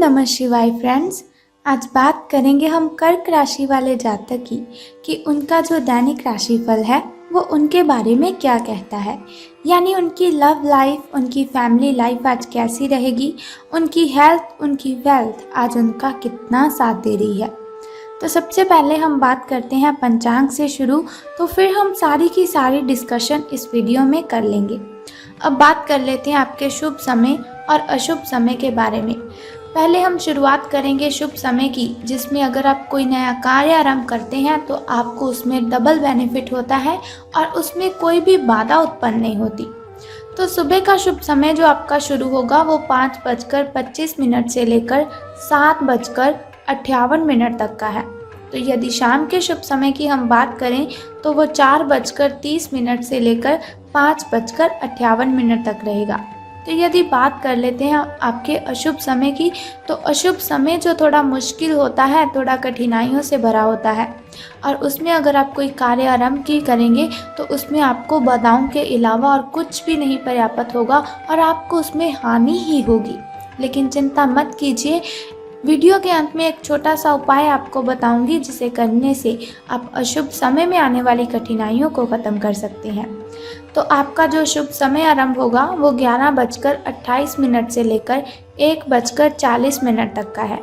नमः शिवाय फ्रेंड्स। आज बात करेंगे हम कर्क राशि वाले जातक की कि उनका जो दैनिक राशिफल है वो उनके बारे में क्या कहता है। यानी उनकी लव लाइफ, उनकी फैमिली लाइफ आज कैसी रहेगी, उनकी हेल्थ, उनकी वेल्थ आज उनका कितना साथ दे रही है। तो सबसे पहले हम बात करते हैं पंचांग से शुरू, तो फिर हम सारी की सारी डिस्कशन इस वीडियो में कर लेंगे। अब बात कर लेते हैं आपके शुभ समय और अशुभ समय के बारे में। पहले हम शुरुआत करेंगे शुभ समय की, जिसमें अगर आप कोई नया कार्य आरंभ करते हैं तो आपको उसमें डबल बेनिफिट होता है और उसमें कोई भी बाधा उत्पन्न नहीं होती। तो सुबह का शुभ समय जो आपका शुरू होगा वो 5:25 से लेकर 7:58 तक का है। तो यदि शाम के शुभ समय की हम बात करें तो वो 4:30 से लेकर 5:58 तक रहेगा। तो यदि बात कर लेते हैं आपके अशुभ समय की, तो अशुभ समय जो थोड़ा मुश्किल होता है, थोड़ा कठिनाइयों से भरा होता है और उसमें अगर आप कोई कार्य आरंभ की करेंगे तो उसमें आपको बाधाओं के अलावा और कुछ भी नहीं प्राप्त होगा और आपको उसमें हानि ही होगी। लेकिन चिंता मत कीजिए, वीडियो के अंत में एक छोटा सा उपाय आपको बताऊंगी जिसे करने से आप अशुभ समय में आने वाली कठिनाइयों को ख़त्म कर सकते हैं। तो आपका जो शुभ समय आरंभ होगा वो 11:28 से लेकर 1:40 तक का है।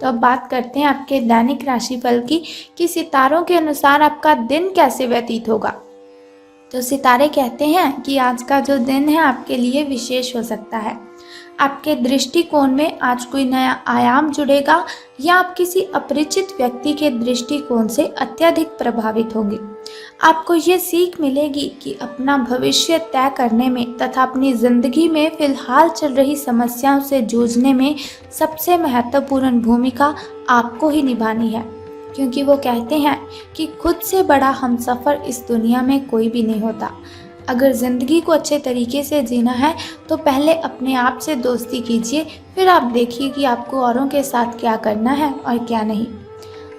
तो अब बात करते हैं आपके दैनिक राशिफल की कि सितारों के अनुसार आपका दिन कैसे व्यतीत होगा। तो सितारे कहते हैं कि आज का जो दिन है आपके लिए विशेष हो सकता है। आपके दृष्टिकोण में आज कोई नया आयाम जुड़ेगा या आप किसी अपरिचित व्यक्ति के दृष्टिकोण से अत्यधिक प्रभावित होंगे। आपको ये सीख मिलेगी कि अपना भविष्य तय करने में तथा अपनी ज़िंदगी में फिलहाल चल रही समस्याओं से जूझने में सबसे महत्वपूर्ण भूमिका आपको ही निभानी है, क्योंकि वो कहते हैं कि खुद से बड़ा हमसफ़र इस दुनिया में कोई भी नहीं होता। अगर ज़िंदगी को अच्छे तरीके से जीना है तो पहले अपने आप से दोस्ती कीजिए, फिर आप देखिए कि आपको औरों के साथ क्या करना है और क्या नहीं।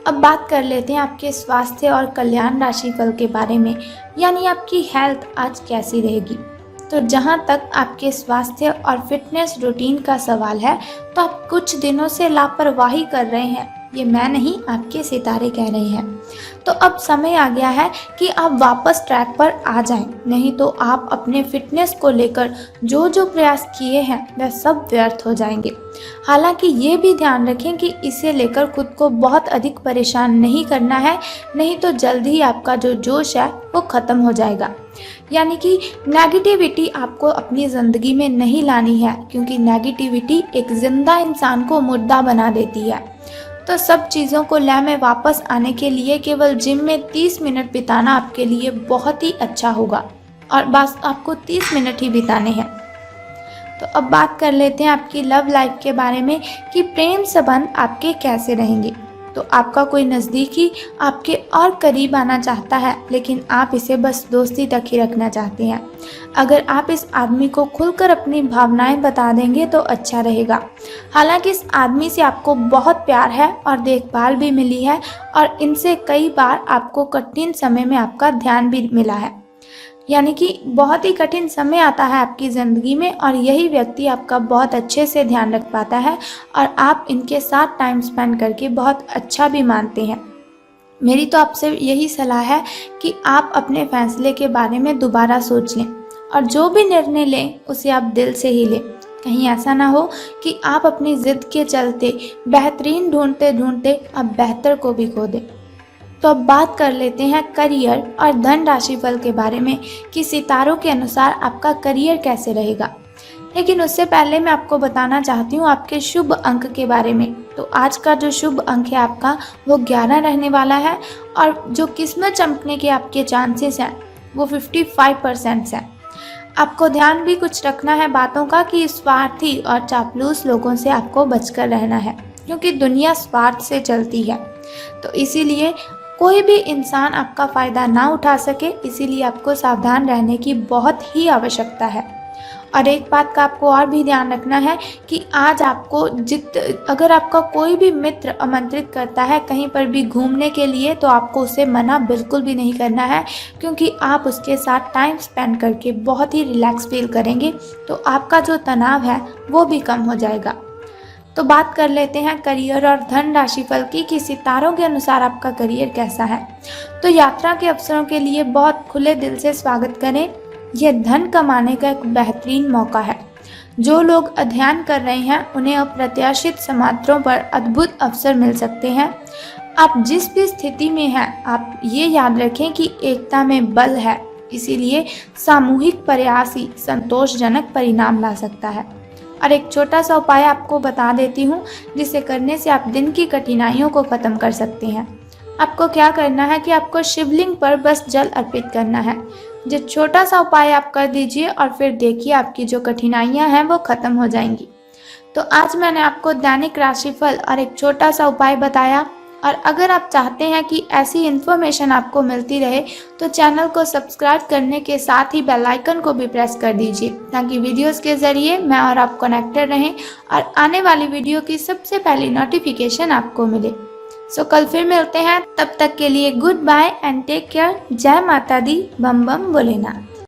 अब बात कर लेते हैं आपके स्वास्थ्य और कल्याण राशिफल के बारे में, यानी आपकी हेल्थ आज कैसी रहेगी। तो जहाँ तक आपके स्वास्थ्य और फिटनेस रूटीन का सवाल है तो आप कुछ दिनों से लापरवाही कर रहे हैं, ये मैं नहीं आपके सितारे कह रहे हैं। तो अब समय आ गया है कि आप वापस ट्रैक पर आ जाएं, नहीं तो आप अपने फिटनेस को लेकर जो जो प्रयास किए हैं वह सब व्यर्थ हो जाएंगे। हालांकि ये भी ध्यान रखें कि इसे लेकर खुद को बहुत अधिक परेशान नहीं करना है, नहीं तो जल्द ही आपका जो जोश है वो ख़त्म हो जाएगा। यानी कि नेगेटिविटी आपको अपनी ज़िंदगी में नहीं लानी है, क्योंकि नेगेटिविटी एक जिंदा इंसान को मुर्दा बना देती है। तो सब चीज़ों को लय में वापस आने के लिए केवल जिम में 30 मिनट बिताना आपके लिए बहुत ही अच्छा होगा, और बस आपको 30 मिनट ही बिताने हैं। तो अब बात कर लेते हैं आपकी लव लाइफ के बारे में कि प्रेम संबंध आपके कैसे रहेंगे। तो आपका कोई नज़दीकी आपके और करीब आना चाहता है, लेकिन आप इसे बस दोस्ती तक ही रखना चाहते हैं। अगर आप इस आदमी को खुलकर अपनी भावनाएं बता देंगे तो अच्छा रहेगा। हालांकि इस आदमी से आपको बहुत प्यार है और देखभाल भी मिली है, और इनसे कई बार आपको कठिन समय में आपका ध्यान भी मिला है। यानी कि बहुत ही कठिन समय आता है आपकी ज़िंदगी में और यही व्यक्ति आपका बहुत अच्छे से ध्यान रख पाता है और आप इनके साथ टाइम स्पेंड करके बहुत अच्छा भी मानते हैं। मेरी तो आपसे यही सलाह है कि आप अपने फैसले के बारे में दोबारा सोच लें और जो भी निर्णय लें उसे आप दिल से ही लें। कहीं ऐसा ना हो कि आप अपनी ज़िद के चलते बेहतरीन ढूंढते ढूंढते अब बेहतर को भी खो दें। तो अब बात कर लेते हैं करियर और धन राशिफल के बारे में कि सितारों के अनुसार आपका करियर कैसे रहेगा। लेकिन उससे पहले मैं आपको बताना चाहती हूँ आपके शुभ अंक के बारे में। तो आज का जो शुभ अंक है आपका वो 11 रहने वाला है, और जो किस्मत चमकने के आपके चांसेस हैं वो 55% हैं। आपको ध्यान भी कुछ रखना है बातों का कि स्वार्थी और चापलूस लोगों से आपको बचकर रहना है, क्योंकि दुनिया स्वार्थ से चलती है। तो इसीलिए कोई भी इंसान आपका फ़ायदा ना उठा सके, इसीलिए आपको सावधान रहने की बहुत ही आवश्यकता है। और एक बात का आपको और भी ध्यान रखना है कि आज आपको अगर आपका कोई भी मित्र आमंत्रित करता है कहीं पर भी घूमने के लिए, तो आपको उसे मना बिल्कुल भी नहीं करना है, क्योंकि आप उसके साथ टाइम स्पेंड करके बहुत ही रिलैक्स फील करेंगे, तो आपका जो तनाव है वो भी कम हो जाएगा। तो बात कर लेते हैं करियर और धन राशिफल की कि सितारों के अनुसार आपका करियर कैसा है। तो यात्रा के अवसरों के लिए बहुत खुले दिल से स्वागत करें। यह धन कमाने का एक बेहतरीन मौका है। जो लोग अध्ययन कर रहे हैं उन्हें अप्रत्याशित समाचारों पर अद्भुत अवसर मिल सकते हैं। आप जिस भी स्थिति में हैं, आप ये याद रखें कि एकता में बल है, इसीलिए सामूहिक प्रयास ही संतोषजनक परिणाम ला सकता है। और एक छोटा सा उपाय आपको बता देती हूँ, जिसे करने से आप दिन की कठिनाइयों को ख़त्म कर सकते हैं। आपको क्या करना है कि आपको शिवलिंग पर बस जल अर्पित करना है। जो छोटा सा उपाय आप कर दीजिए और फिर देखिए आपकी जो कठिनाइयाँ हैं वो ख़त्म हो जाएंगी। तो आज मैंने आपको दैनिक राशिफल और एक छोटा सा उपाय बताया। और अगर आप चाहते हैं कि ऐसी इन्फॉर्मेशन आपको मिलती रहे तो चैनल को सब्सक्राइब करने के साथ ही बेल आइकन को भी प्रेस कर दीजिए, ताकि वीडियोस के ज़रिए मैं और आप कनेक्टेड रहें और आने वाली वीडियो की सबसे पहली नोटिफिकेशन आपको मिले। सो कल फिर मिलते हैं, तब तक के लिए good bye and take care. जय माता दी, बम बम भोलेनाथ।